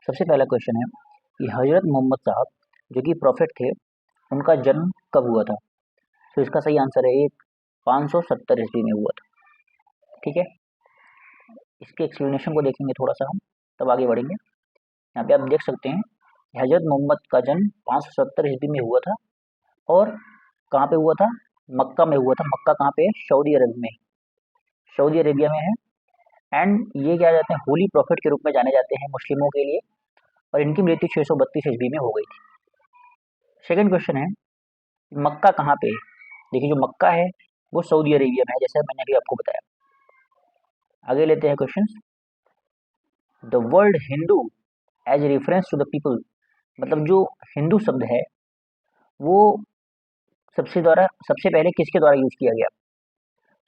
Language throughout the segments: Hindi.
सबसे पहला क्वेश्चन है कि हजरत मोहम्मद साहब जो कि प्रॉफिट थे, उनका जन्म कब हुआ था? तो इसका सही आंसर है 570 ईस्वी में हुआ था। ठीक है, इसके एक्सप्लेनेशन को देखेंगे थोड़ा सा हम, तब आगे बढ़ेंगे। यहाँ पे आप देख सकते हैं हजरत मोहम्मद का जन्म 570 ईस्वी में हुआ था। और कहाँ पे हुआ था? मक्का में हुआ था। मक्का कहाँ पे है? सऊदी अरब में, सऊदी अरेबिया में है। एंड ये क्या जाते हैं, होली प्रॉफिट के रूप में जाने जाते हैं मुस्लिमों के लिए। और इनकी मृत्यु 632 ईस्वी में हो गई थी। सेकंड क्वेश्चन है, मक्का कहाँ पे है? देखिए, जो मक्का है वो सऊदी अरेबिया में है, जैसे मैंने अभी आपको बताया। आगे लेते हैं question. The word Hindu as reference to the people, मतलब जो हिंदू शब्द है वो सबसे पहले किसके द्वारा यूज किया गया?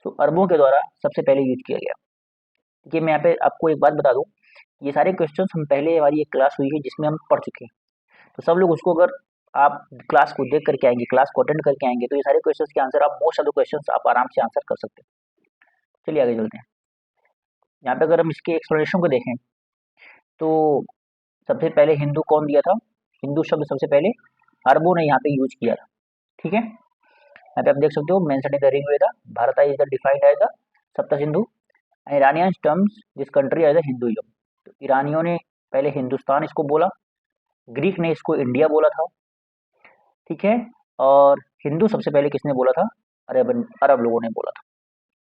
तो अरबों के द्वारा सबसे पहले यूज किया गया। देखिए, मैं यहाँ पे आपको एक बात बता दूं, ये सारे क्वेश्चंस हम पहले हमारी एक क्लास हुई है जिसमें हम पढ़ चुके हैं। तो सब लोग उसको, अगर आप क्लास को देख करके आएंगे, क्लास को अटेंड करके आएंगे, तो ये सारे क्वेश्चंस के आंसर आप, मोस्ट ऑफ द क्वेश्चंस आप आराम से आंसर कर सकते हैं। चलिए आगे चलते हैं। यहाँ पे अगर हम इसके एक्सप्लेनेशन को देखें तो सबसे पहले हिंदू कौन दिया था? हिंदू शब्द सबसे पहले अरबों ने यहाँ पे यूज किया था। ठीक है, यहाँ पे आप देख सकते हो, mention in the Rigveda, Bharat is the defined as the Sapta Sindhu, Iranian terms this country as the Hinduism. तो ईरानियों ने पहले हिंदुस्तान इसको बोला, ग्रीक ने इसको इंडिया बोला था। ठीक है, और हिंदू सबसे पहले किसने बोला था? अरब लोगों ने बोला था।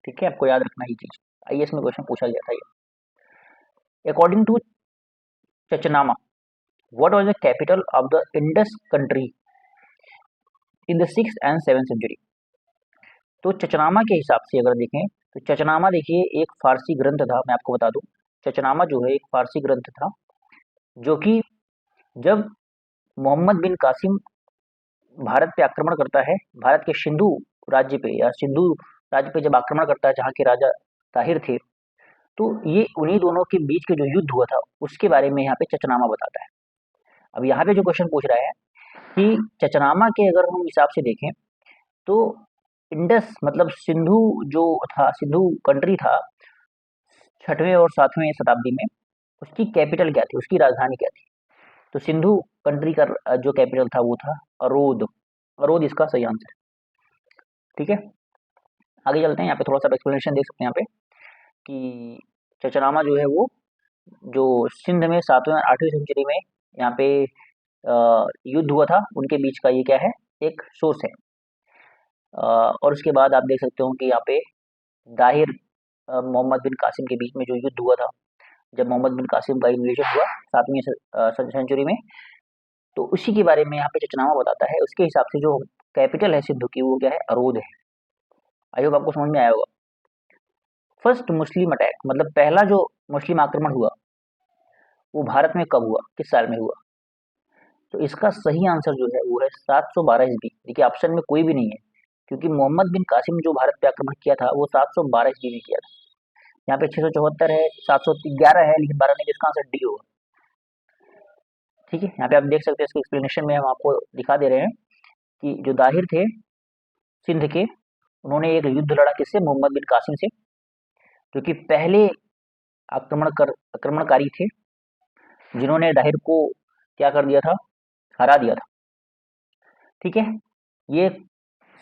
ठीक है, आपको याद रखना ये चीज, आईएएस में क्वेश्चन पूछा गया था ये। According to Chachnama, what was the capital of the Indus country in the 6th and 7th century? तो चचनामा के हिसाब से अगर देखें तो चचनामा, देखिए, एक फारसी ग्रंथ था। मैं आपको बता दूं, चचनामा जो है एक फारसी ग्रंथ था, जो कि जब मोहम्मद बिन कासिम भारत पे आक्रमण करता है, भारत के सिंधु राज्य पे, या सिंधु राज्य पे जब आक्रमण करता है, जहाँ के राजा ताहिर थे, तो ये उन्हीं दोनों के बीच के जो युद्ध हुआ था उसके बारे में यहाँ पे चचनामा बताता है। अब यहाँ पे जो क्वेश्चन पूछ रहा है कि चचनामा के अगर हम हिसाब से देखें तो इंडस मतलब सिंधु जो था, सिंधु कंट्री था 6वीं और 7वीं शताब्दी में, उसकी कैपिटल क्या थी, उसकी राजधानी क्या थी? तो सिंधु कंट्री का जो कैपिटल था वो था अरोद। अरोद इसका सही आंसर है। ठीक है, आगे चलते हैं। यहाँ पे थोड़ा सा एक्सप्लेनेशन देख सकते हैं यहाँ पे कि चचनामा जो है वो जो सिंध में 7वीं और 8वीं सेंचुरी में यहाँ पे युद्ध हुआ था, उनके बीच का ये क्या है, एक सोर्स है। और उसके बाद आप देख सकते हो कि यहाँ पे दाहिर मोहम्मद बिन कासिम के बीच में जो युद्ध हुआ था, जब मोहम्मद बिन कासिम का इन्वेजन हुआ 7वीं सेंचुरी में, तो उसी के बारे में यहाँ पे चचनामा बताता है। उसके हिसाब से जो कैपिटल है सिंधु की वो क्या है, अरोद है। आई होप आपको समझ में आया होगा। फर्स्ट मुस्लिम अटैक, मतलब पहला जो मुस्लिम आक्रमण हुआ वो भारत में कब हुआ, किस साल में हुआ? तो इसका सही आंसर जो है वो है 712 ईस्वी। देखिए, ऑप्शन में कोई भी नहीं है, क्योंकि मोहम्मद बिन कासिम जो भारत पे आक्रमण किया था वो 712 ईस्वी में किया था। यहाँ पे 674 है, 711 है, लेकिन 12 में जिसका आंसर डी होगा। ठीक है, यहाँ पे आप देख सकते हैं, इसके एक्सप्लेनेशन में हम आपको दिखा दे रहे हैं कि जो दाहिर थे सिंध के, उन्होंने एक युद्ध लड़ा किससे? मोहम्मद बिन कासिम से, जो कि पहले आक्रमणकारी थे, जिन्होंने दाहिर को क्या कर दिया था, हरा दिया था। ठीक है, ये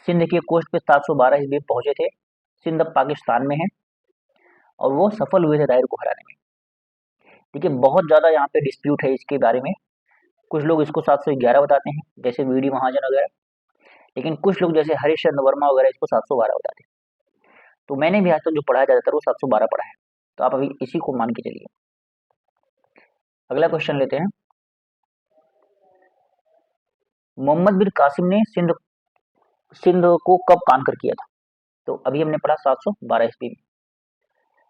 सिंध के कोस्ट पे 712 ईस्वी पहुंचे थे। सिंध अब पाकिस्तान में है और वो सफल हुए थे दाहिर को हराने में। ठीक है, बहुत ज़्यादा यहाँ पे डिस्प्यूट है इसके बारे में। कुछ लोग इसको 711 बताते हैं, जैसे वीडी महाजन वगैरह, लेकिन कुछ लोग जैसे हरीश चंद्र वर्मा वगैरह इसको 712 बताते हैं। तो मैंने भी आज तक जो पढ़ा है ज़्यादातर वो 712 पढ़ा है, तो आप अभी इसी को मान के चलिए। अगला क्वेश्चन लेते हैं। मोहम्मद बिन कासिम ने सिंध को कब कांकर किया था? तो अभी हमने पढ़ा 712 ईस्वी में।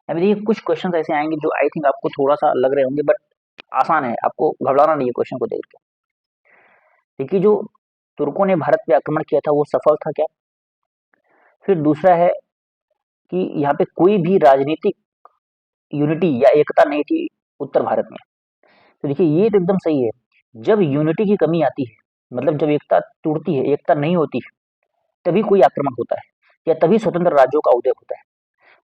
अभी देखिए, कुछ क्वेश्चन ऐसे आएंगे जो आई थिंक आपको थोड़ा सा लग रहे होंगे, बट आसान है, आपको घबराना नहीं है क्वेश्चन को देख के। देखिए, जो तुर्कों ने भारत पे आक्रमण किया था वो सफल था क्या? फिर दूसरा है कि यहाँ पे कोई भी राजनीतिक यूनिटी या एकता नहीं थी उत्तर भारत में। तो देखिए, ये तो एकदम सही है। जब यूनिटी की कमी आती है, मतलब जब एकता टूटती है, एकता नहीं होती है, तभी कोई आक्रमण होता है, या तभी स्वतंत्र राज्यों का उदय होता है।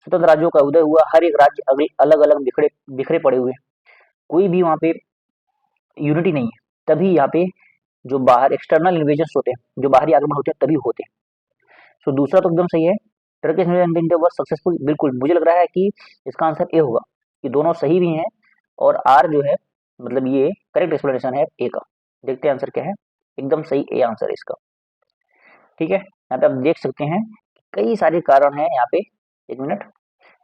स्वतंत्र राज्यों का उदय हुआ, हर एक राज्य अलग अलग बिखरे पड़े हुए हैं, कोई भी वहाँ पे यूनिटी नहीं है, तभी यहाँ पे जो बाहर एक्सटर्नल इन्वेजन्स होते हैं, जो बाहरी आक्रमण होते हैं, तभी होते हैं। सो दूसरा तो एकदम सही है, टर्किश इंडिया वॉज सक्सेसफुल। बिल्कुल मुझे लग रहा है कि इसका आंसर ए होगा, कि दोनों सही भी हैं और आर जो है मतलब ये करेक्ट एक्सप्लेनेशन है ए का। देखते हैं आंसर क्या है, एकदम सही ए आंसर है इसका। ठीक है, यहाँ पे आप देख सकते हैं कई सारे कारण हैं यहाँ पे, एक मिनट,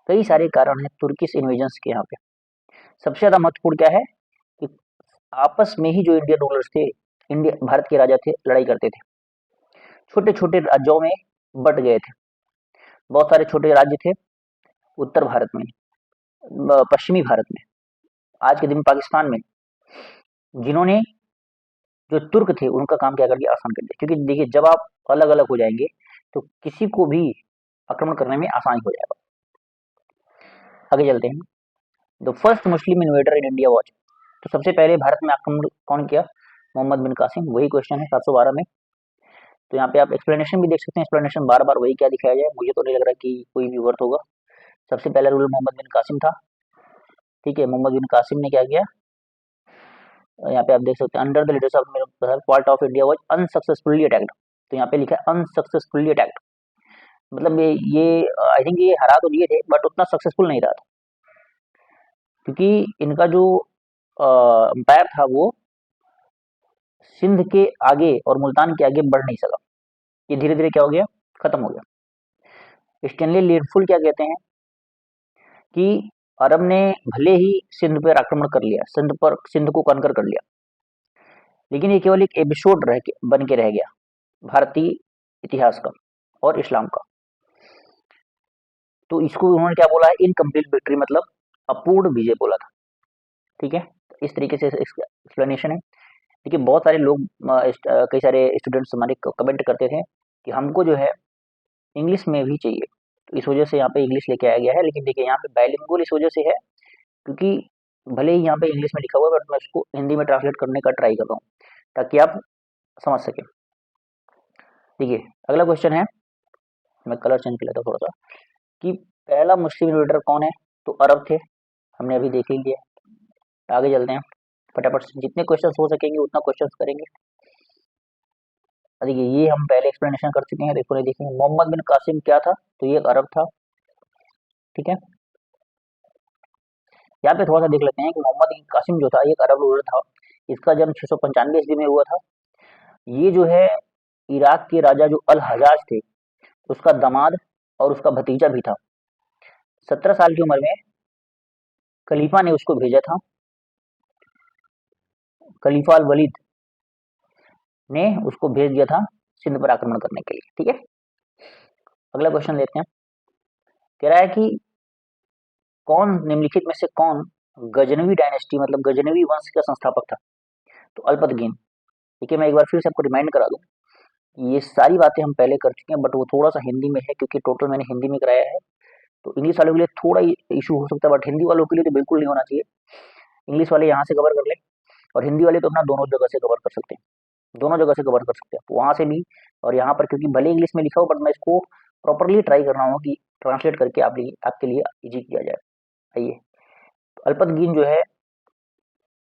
कई सारे कारण हैं तुर्किश इन्वेजन्स के। यहाँ पे सबसे ज्यादा महत्वपूर्ण क्या है कि आपस में ही जो इंडियन रूलर्स थे, इंडिया भारत के राजा थे, लड़ाई करते थे, छोटे छोटे राज्यों में बट गए थे। बहुत सारे छोटे राज्य थे उत्तर भारत में, पश्चिमी भारत में, आज के दिन पाकिस्तान में, जिन्होंने जो तुर्क थे उनका काम क्या कर दिया, आसान कर दिया। क्योंकि देखिए जब आप अलग अलग हो जाएंगे तो किसी को भी आक्रमण करने में आसानी हो जाएगा। आगे चलते हैं, the first Muslim invader in India watch. तो सबसे पहले भारत में आक्रमण कौन किया, मोहम्मद बिन कासिम। वही क्वेश्चन है 712 में। तो यहाँ पे आप एक्सप्लेनेशन भी देख सकते हैं, एक्सप्लेनेशन बार बार वही क्या दिखाया जाए, मुझे तो नहीं लग रहा कि कोई भी वर्थ होगा। सबसे पहला रूलर मोहम्मद बिन कासिम था। ठीक है, मोहम्मद बिन कासिम ने क्या किया, यहाँ पे आप देख सकते हैं, under the leadership of part of India was unsuccessfully attacked. तो यहाँ पे लिखा है अनसक्सेसफुली अटैक्ड, मतलब ये आई थिंक ये हरा तो दिए थे बट उतना सक्सेसफुल नहीं रहा था, क्योंकि इनका जो एम्पायर था वो सिंध के आगे और मुल्तान के आगे बढ़ नहीं सका। ये धीरे धीरे क्या हो गया, खत्म हो गया। स्टेनली लीडफुल क्या कहते हैं कि अरब ने भले ही सिंध पर आक्रमण कर लिया, सिंध को कनकर कर लिया, लेकिन ये केवल एक एपिसोड बन के रह गया भारतीय इतिहास का और इस्लाम का। तो इसको उन्होंने क्या बोला है, इनकम्प्लीट विक्ट्री, मतलब अपूर्ण विजय बोला था। ठीक है, इस तरीके से एक्सप्लेनेशन है। देखिए बहुत सारे लोग कई सारे स्टूडेंट्स हमारे कमेंट करते थे कि हमको जो है इंग्लिश में भी चाहिए, तो इस वजह से यहाँ पे इंग्लिश लेके आया गया है। लेकिन देखिए यहाँ पे बाइलिंगुअल इस वजह से है क्योंकि भले ही यहाँ पे इंग्लिश में लिखा हुआ है बट मैं उसको हिंदी में ट्रांसलेट करने का ट्राई कर रहा हूँ ताकि आप समझ सकें। देखिए अगला क्वेश्चन है, मैं कलर चेंज कर लेता हूँ थोड़ा सा, कि पहला मुस्लिम इन्वेडर कौन है, तो अरब थे, हमने अभी देख ही लिया। आगे चलते हैं फटाफट से, जितने क्वेश्चन हो सकेंगे उतना क्वेश्चन करेंगे। देखिए ये हम पहले एक्सप्लेनेशन कर चुके हैं, देखो देखेंगे मोहम्मद बिन कासिम क्या था, तो ये अरब था। ठीक है, यहाँ पे थोड़ा सा देख लेते हैं कि मोहम्मद बिन कासिम जो था ये अरब रूलर था। इसका जन्म 695 ईस्वी में हुआ था। ये जो है इराक के राजा जो अल हजाज थे उसका दामाद और उसका भतीजा भी था। 17 साल की उम्र में खलीफा ने उसको भेजा था, खलीफा अल वलीद ने उसको भेज दिया था सिंध पर आक्रमण करने के लिए। ठीक है, अगला क्वेश्चन लेते हैं, कह रहा है कि कौन निम्नलिखित में से कौन गजनवी डायनेस्टी मतलब गजनवी वंश का संस्थापक था, तो अल्पतगीन। देखिए मैं एक बार फिर से आपको रिमाइंड करा दूं, ये सारी बातें हम पहले कर चुके हैं बट वो थोड़ा सा हिंदी में है क्योंकि टोटल मैंने हिंदी में कराया है, तो इंग्लिश वालों के लिए थोड़ा इशू हो सकता है बट हिंदी वालों के लिए तो बिल्कुल नहीं होना चाहिए। इंग्लिश वाले यहाँ से कवर कर ले और हिंदी वाले तो अपना दोनों जगह से कवर कर सकते हैं, दोनों जगह से कवर कर सकते हैं, वहाँ से भी और यहाँ पर, क्योंकि भले इंग्लिश में लिखा हो बट मैं इसको प्रॉपरली ट्राई कर रहा हूँ कि ट्रांसलेट करके आपके लिए इजी किया जाए। आइए, तो अल्पतगीन जो है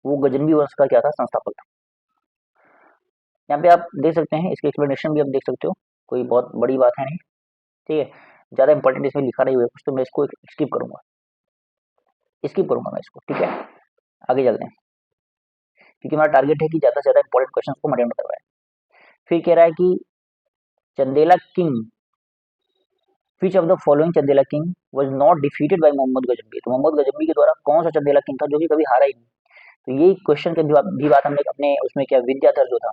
वो गजनवी वंश का क्या था, संस्थापक था। यहाँ पे आप देख सकते हैं, इसके एक्सप्लेनेशन भी आप देख सकते हो, कोई बहुत बड़ी बात है नहीं। ठीक है, ज़्यादा इंपॉर्टेंट इसमें लिखा नहीं हुआ है कुछ, तो मैं इसको स्किप करूंगा मैं इसको। ठीक है, आगे चलते हैं क्योंकि हमारा टारगेट है कि ज़्यादा से ज़्यादा इंपॉर्टेंट क्वेश्चन को मटेंड करवाएं। फिर कह रहा है कि Chandela king, which of the following Chandela king was not defeated by Mohammad Ghaznavi. तो मोहम्मद गजनवी के द्वारा कौन सा चंदेला किंग था जो कि कभी हारा ही नहीं। तो यही क्वेश्चन की भी बात हमने अपने उसमें किया, विद्याधर जो था,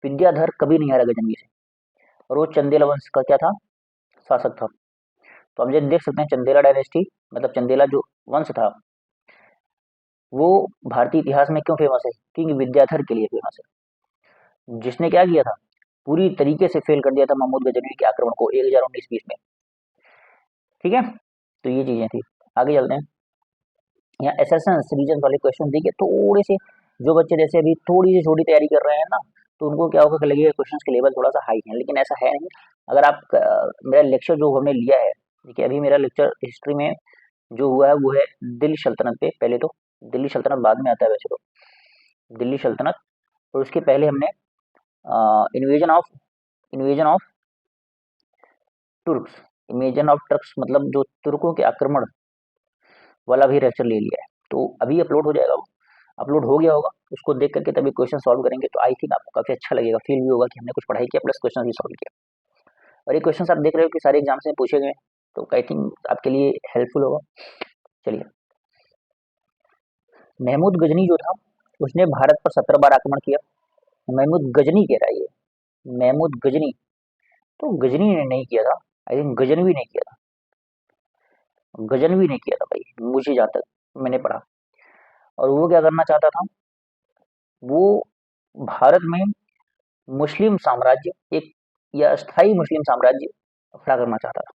विद्याधर कभी नहीं हारा गजनवी से, और वो चंदेला वंश का क्या था, शासक था। तो हम ये देख सकते हैं चंदेला डायनेस्टी मतलब चंदेला जो वंश था वो भारतीय इतिहास में क्यों फेमस है, क्योंकि विद्याधर के लिए फेमस है, जिसने क्या किया था, पूरी तरीके से फेल कर दिया था मोहम्मद गजनवी के आक्रमण को 1019-20 में। ठीक है, तो ये चीजें थी। आगे चलते हैं, यहाँ एसेशन रीजन वाले क्वेश्चन देखिए, थोड़े से जो बच्चे जैसे अभी थोड़ी सी छोटी तैयारी कर रहे हैं ना, तो उनको क्या होगा कि लगेगा क्वेश्चन के लेवल थोड़ा सा हाई है, लेकिन ऐसा है नहीं। अगर आप मेरा लेक्चर जो हमने लिया है, देखिए अभी मेरा लेक्चर हिस्ट्री में जो हुआ है वो है दिल्ली सल्तनत पे, पहले तो दिल्ली सल्तनत बाद में आता है वैसे तो, दिल्ली सल्तनत, और उसके पहले हमने invasion of Turks, invasion of Turks मतलब जो तुर्कों के आक्रमण वाला भी लेक्चर ले लिया है। तो अभी अपलोड हो जाएगा, वो अपलोड हो गया होगा, उसको देख करके तभी क्वेश्चन सॉल्व करेंगे, तो आई थिंक आपको काफ़ी अच्छा लगेगा, फील भी होगा कि हमने कुछ पढ़ाई किया प्लस क्वेश्चन भी सॉल्व किया। और ये क्वेश्चन आप देख रहे हो कि सारे एग्जाम्स में पूछे गए, तो आई थिंक आपके लिए हेल्पफुल होगा। चलिए, महमूद गजनी जो था उसने भारत पर 17 बार आक्रमण किया। महमूद गजनी कह रहा है ये, महमूद गजनी, तो गजनी ने नहीं किया था, आई थिंक गजनवी ने किया था, गजनवी ने किया था भाई, मुझे जहाँ तक मैंने पढ़ा। और वो क्या करना चाहता था, वो भारत में मुस्लिम साम्राज्य, एक या स्थायी मुस्लिम साम्राज्य खड़ा करना चाहता था।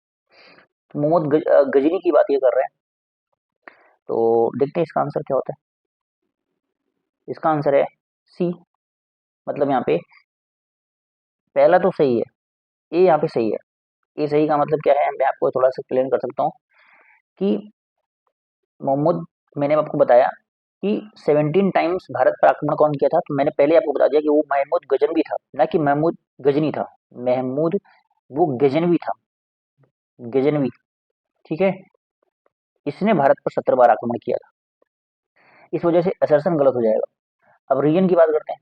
तो मोहम्मद गजनी की बात ये कर रहे हैं, तो देखते हैं इसका आंसर क्या होता है। इसका आंसर है सी, मतलब यहाँ पे पहला तो सही है, ए यहाँ पे सही है। ए सही का मतलब क्या है, मैं आपको थोड़ा सा एक्सप्लेन कर सकता हूँ कि मोहम्मद, मैंने आपको बताया कि 17 टाइम्स भारत पर आक्रमण कौन किया था, तो मैंने पहले आपको बता दिया कि वो महमूद गजनवी था, ना कि महमूद गजनी था। महमूद वो गजनवी था, गजनवी, ठीक है। इसने भारत पर 17 बार आक्रमण किया था, इस वजह से असर्शन गलत हो जाएगा। अब रीजन की बात करते हैं।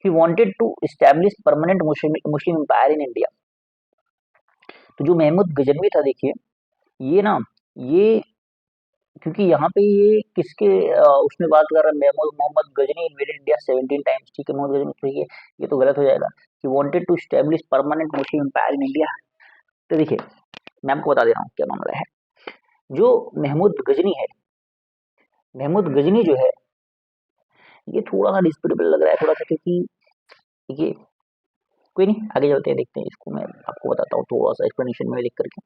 He wanted to establish permanent Muslim empire in India. तो जो महमूद गजनवी था, देखिए ये ना, ये क्योंकि यहाँ पे ये किसके उसमें बात कर रहा है, Mahmud Mohammad Ghazni invaded India 17 times, ठीक है, मोहम्मद गजनी, ठीक है, ये तो गलत हो जाएगा। कि wanted to establish permanent Muslim empire in India. तो देखिए मैं आपको बता दे रहा हूँ क्या मामला है। जो महमूद गजनी है, महमूद गजनी जो है, ये थोड़ा सा डिस्प्यूटेबल लग रहा है थोड़ा सा, क्योंकि देखिए कोई नहीं, आगे चलते हैं, देखते हैं इसको, मैं आपको बताता हूँ थोड़ा सा एक्सप्लेनेशन में लिख करके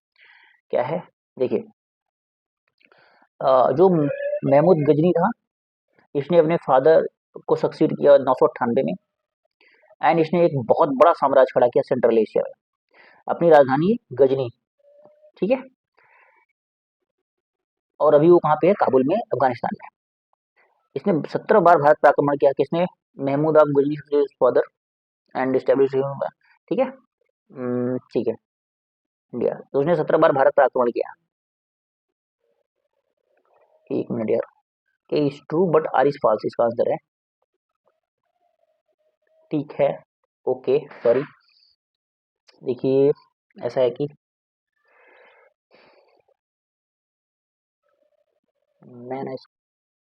क्या है। देखिए जो महमूद गजनी था, इसने अपने फादर को सक्सीड किया 998 में, एंड इसने एक बहुत बड़ा साम्राज्य खड़ा किया सेंट्रल एशिया में, अपनी राजधानी गजनी, ठीक है। और अभी वो कहाँ पे है, काबुल में, अफगानिस्तान में। इसने 17 बार भारत पर आक्रमण किया, किसने, Mahmud of Ghazni father, and establish, ठीक है, ठीक है, इंडिया। तो उसने 17 बार भारत पर आक्रमण किया। एक मिनट यार, A is true but R is false, इसका आंसर है, ठीक है, ओके, सॉरी। देखिए ऐसा है कि मैं ना